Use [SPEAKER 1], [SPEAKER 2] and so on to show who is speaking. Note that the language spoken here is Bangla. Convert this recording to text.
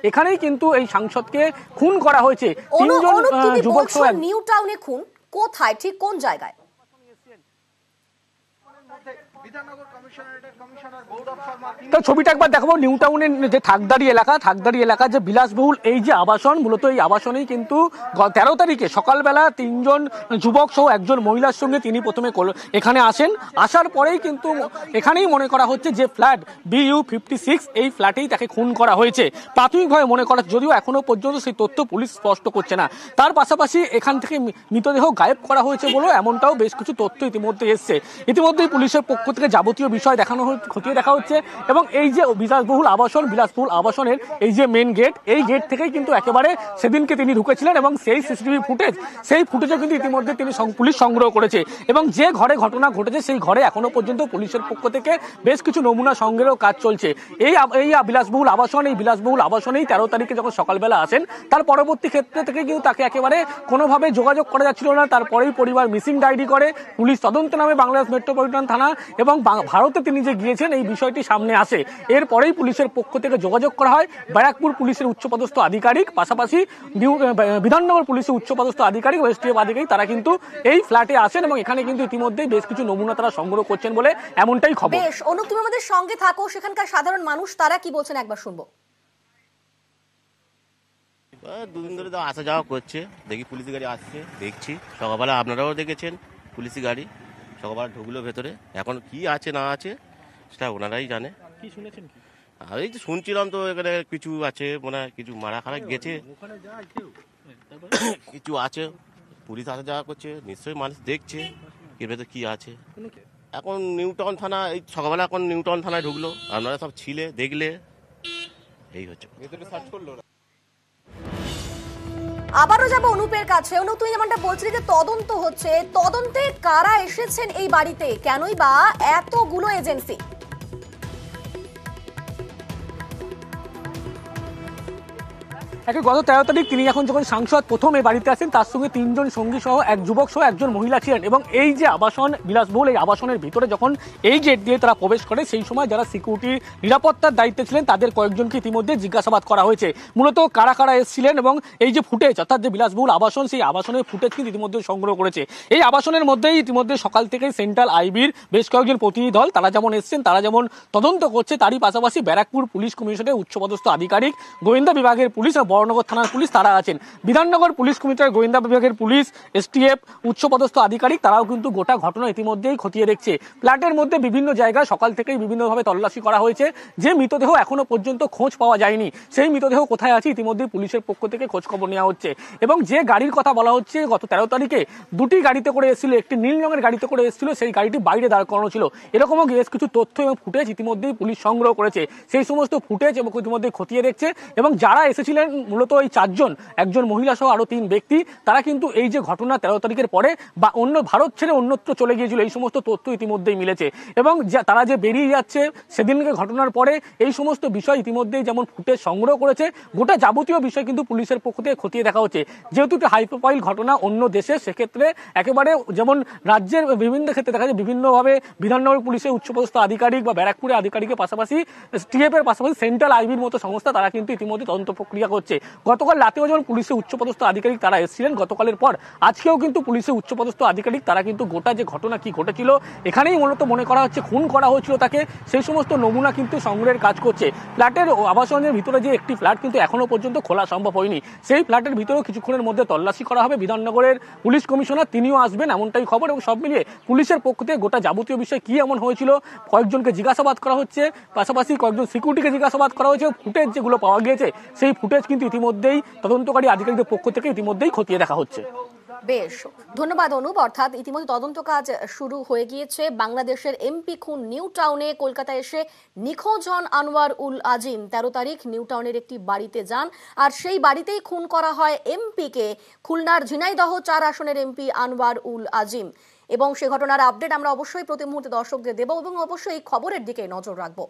[SPEAKER 1] এখানেই কিন্তু এই সাংসদকে খুন করা হয়েছে। তিনজন যুবক সহ
[SPEAKER 2] নিউ টাউনে খুন কোথায়, ঠিক কোন জায়গায়?
[SPEAKER 1] ছবিটা একবার দেখাবো। নিউ টাউনের যে থাকদারি এলাকা যে বিলাসবহুল এই যে আবাসন, মূলত এই আবাসনেই কিন্তু 13 তারিখে সকালবেলা তিনজন যুবক সহ একজন মহিলার সঙ্গে তিনি প্রথমে এখানে আসেন। আসার পরেই কিন্তু এখানেই মনে করা হচ্ছে যে ফ্ল্যাট BU 56 এই ফ্ল্যাটেই তাকে খুন করা হয়েছে প্রাথমিকভাবে মনে করা, যদিও এখনো পর্যন্ত সেই তথ্য পুলিশ স্পষ্ট করছে না। তার পাশাপাশি এখান থেকে মৃতদেহ গায়েব করা হয়েছে বলে এমনটাও বেশ কিছু তথ্য ইতিমধ্যে এসছে। ইতিমধ্যেই পুলিশের পক্ষ থেকে যাবতীয় বিষয় খতিয়ে দেখা হচ্ছে এবং এই যে বিলাসবহুল আবাসনের এই যে মেন গেট, এই গেট থেকেই কিন্তু একেবারে সেদিনকে তিনি ঢুকেছিলেন এবং সেই সিসিটিভি ফুটেজও কিন্তু ইতিমধ্যে পুলিশ সংগ্রহ করেছে এবং যে ঘরে ঘটনা ঘটেছে সেই ঘরে এখনো পর্যন্ত পুলিশের পক্ষ থেকে বেশ কিছু নমুনা সংগ্রহের কাজ চলছে। এই বিলাসবহুল আবাসনেই 13 তারিখে যখন সকালবেলা আসেন, তার পরবর্তী ক্ষেত্রে থেকে কিন্তু তাকে একেবারে কোনোভাবে যোগাযোগ করা যাচ্ছিল না। তারপরেই পরিবার মিসিং ডায়েরি করে, পুলিশ তদন্ত নামে বাংলাদেশ মেট্রোপলিটন থানা এবং ভারতে তিনি যে গিয়েছেন এই বিষয়টি সামনে আসে। এরপরেই পুলিশের পক্ষ থেকে যোগাযোগ করা হয় ব্যারাকপুর পুলিশের উচ্চপদস্থ আধিকারিক, পাশাপাশি বিধাননগর পুলিশের উচ্চপদস্থ আধিকারিক ও STF আধিকারিক, তারা কিন্তু এই ফ্ল্যাটে আসেন এবং এখানে কিন্তু ইতিমধ্যেই বেশ কিছু নমুনা তারা সংগ্রহ করছেন বলে এমনটাই খবর।
[SPEAKER 2] বেশ, অনুপ তুমি আমাদের সঙ্গে থাকো, সেখানকার সাধারণ মানুষ তারা কি বলছেন একবার শুনবো।
[SPEAKER 3] দুদিন ধরে তো আসা যাওয়া করছে, দেখি পুলিশ গাড়ি আসছে, দেখছি সকালবেলা আপনারাও দেখেছেন পুলিশ গাড়ি সকালবেলা ঢুকলো ভেতরে। এখন কি আছে না আছে সেটা ওনারাই জানে।
[SPEAKER 1] কি শুনেছেন?
[SPEAKER 3] এই তো শুনছিলাম তো এখানে কিছু আছে, মনে হয় কিছু মারা খারা গেছে, কিছু আছে, পুলিশ আসা যাওয়া করছে, নিশ্চয়ই মানুষ দেখছে এর ভেতরে কি আছে। এখন নিউ টাউন থানা, এই সকালবেলা এখন নিউ টাউন থানায় ঢুকলো, আপনারা সব ছিলে দেখলে, এই হচ্ছে ভেতরে সার্চ করলো।
[SPEAKER 2] আবারও যাবো অনুপের কাছে। অনুপ, তুই যেমনটা বলছিলি যে তদন্ত হচ্ছে, তদন্তে কারা এসেছেন এই বাড়িতে, কেনই বা এতগুলো এজেন্সি?
[SPEAKER 1] গত 13 তারিখ তিনি যখন সাংসদ প্রথম এই বাড়িতে আসেন, তার সঙ্গে তিনজন সঙ্গী সহ এক যুবক সহ একজন মহিলা ছিলেন এবং এই যে আবাসন বিলাসবহুল, এই আবাসনের ভিতরে যখন এই গেট দিয়ে তারা প্রবেশ করে, সেই সময় যারা সিকিউরিটি নিরাপত্তার দায়িত্বে ছিলেন তাদের কয়েকজনকে ইতিমধ্যে জিজ্ঞাসাবাদ করা হয়েছে মূলত কারা কারা এসেছিলেন এবং এই যে ফুটেজ, অর্থাৎ যে বিলাসবহুল আবাসন, সেই আবাসনের ফুটেজ কিন্তু ইতিমধ্যে সংগ্রহ করেছে। এই আবাসনের মধ্যেই ইতিমধ্যে সকাল থেকে সেন্ট্রাল আইবির বেশ কয়েকজন প্রতিনিধি দল তারা যেমন এসছেন, তারা যেমন তদন্ত করছে, তারই পাশাপাশি ব্যারাকপুর পুলিশ কমিশনের উচ্চপদস্থ আধিকারিক, গোয়েন্দা বিভাগের পুলিশ, বড়নগর থানার পুলিশ তারা আছেন। বিধাননগর পুলিশ কমিশনার, গোয়েন্দা বিভাগের পুলিশ, STF উচ্চপদস্থ আধিকারিক তারাও কিন্তু গোটা ঘটনা ইতিমধ্যেই খতিয়ে দেখছে। ফ্ল্যাটের মধ্যে বিভিন্ন জায়গায় সকাল থেকেই বিভিন্নভাবে তল্লাশি করা হয়েছে। যে মৃতদেহ এখনো পর্যন্ত খোঁজ পাওয়া যায়নি, সেই মৃতদেহ কোথায় আছে ইতিমধ্যেই পুলিশের পক্ষ থেকে খোঁজ খবর নেওয়া হচ্ছে এবং যে গাড়ির কথা বলা হচ্ছে গত 13 তারিখে দুটি গাড়িতে করে এসেছিল, একটি নীল রঙের গাড়িতে করে এসেছিল, সেই গাড়িটি বাইরে দাঁড় করানো ছিল, এরকমও বেশ কিছু তথ্য এবং ফুটেজ ইতিমধ্যেই পুলিশ সংগ্রহ করেছে। সেই সমস্ত ফুটেজ এবং ইতিমধ্যে খতিয়ে দেখছে এবং যারা এসেছিলেন মূলত এই 4 জন, একজন মহিলা সহ আরো 3 ব্যক্তি, তারা কিন্তু এই যে ঘটনা 13 তারিখের পরে বা অন্য ভারত ছেড়ে অন্যত্র চলে গিয়েছিল, এই সমস্ত তথ্য ইতিমধ্যেই মিলেছে এবং তারা যে বেরিয়ে যাচ্ছে সেদিনকে ঘটনার পরে, এই সমস্ত বিষয় ইতিমধ্যেই যেমন ফুটেজ সংগ্রহ করেছে, গোটা যাবতীয় বিষয় কিন্তু পুলিশের পক্ষ থেকে খতিয়ে দেখা হচ্ছে। যেহেতু একটি হাই প্রোফাইল ঘটনা অন্য দেশে, সেক্ষেত্রে একেবারে যেমন রাজ্যের বিভিন্ন ক্ষেত্রে দেখা যায় বিভিন্নভাবে বিধাননগর পুলিশের উচ্চপদস্থ আধিকারিক বা ব্যারাকপুরের আধিকারিকের পাশাপাশি STF এর পাশাপাশি সেন্ট্রাল আইবির মতো সংস্থা তারা কিন্তু ইতিমধ্যে তদন্ত প্রক্রিয়া করছে। গতকাল রাতেও যখন পুলিশের উচ্চপদস্থ আধিকারিক তারা এসেছিলেন, গতকালের পর আজকেও কিন্তু পুলিশের উচ্চপদস্থ আধিকারিক তারা কিন্তু গোটা যে ঘটনা কি ঘটেছিল, এখানেই মূলত মনে করা হচ্ছে খুন করা হয়েছিল তাকে, সেই সমস্ত নমুনা কিন্তু সংগ্রহের কাজ করছে। ফ্ল্যাটের আবাসনের ভিতরে যে একটি ফ্ল্যাট কিন্তু এখনো পর্যন্ত খোলা সম্ভব হয়নি, সেই ফ্ল্যাটের ভিতরেও কিছুক্ষণের মধ্যে তল্লাশি করা হবে। বিধাননগরের পুলিশ কমিশনার তিনিও আসবেন এমনটাই খবর এবং সব মিলিয়ে পুলিশের পক্ষ থেকে গোটা যাবতীয় বিষয় কি এমন হয়েছিল কয়েকজনকে জিজ্ঞাসাবাদ করা হচ্ছে, পাশাপাশি কয়েকজন সিকিউরিটিকে জিজ্ঞাসাবাদ করা হয়েছে। ফুটেজ যেগুলো পাওয়া গিয়েছে সেই ফুটেজ কিন্তু ইতিমধ্যেই তদন্তকারী আধিকারিকদের পক্ষ থেকে ইতিমধ্যেই খতিয়ে দেখা হচ্ছে।
[SPEAKER 2] বেশ, ধন্যবাদ অনুপ। অর্থাৎ ইতিমধ্যে তদন্ত কাজ শুরু হয়ে গিয়েছে। বাংলাদেশের MP খুন নিউ টাউনে, কলকাতায় এসে নিখোঁজ হন আনোয়ার উল আজিম। 13 তারিখ নিউ টাউনের একটি বাড়িতে যান আর সেই বাড়িতেই খুন করা হয় MP কে, খুলনার ঝিনাইদহ 4 আসনের MP আনোয়ার উল আজিম। এবং সে ঘটনার আপডেট আমরা অবশ্যই প্রতি মুহূর্তে দর্শকদের দেব এবং অবশ্যই এই খবরের দিকে নজর রাখবো।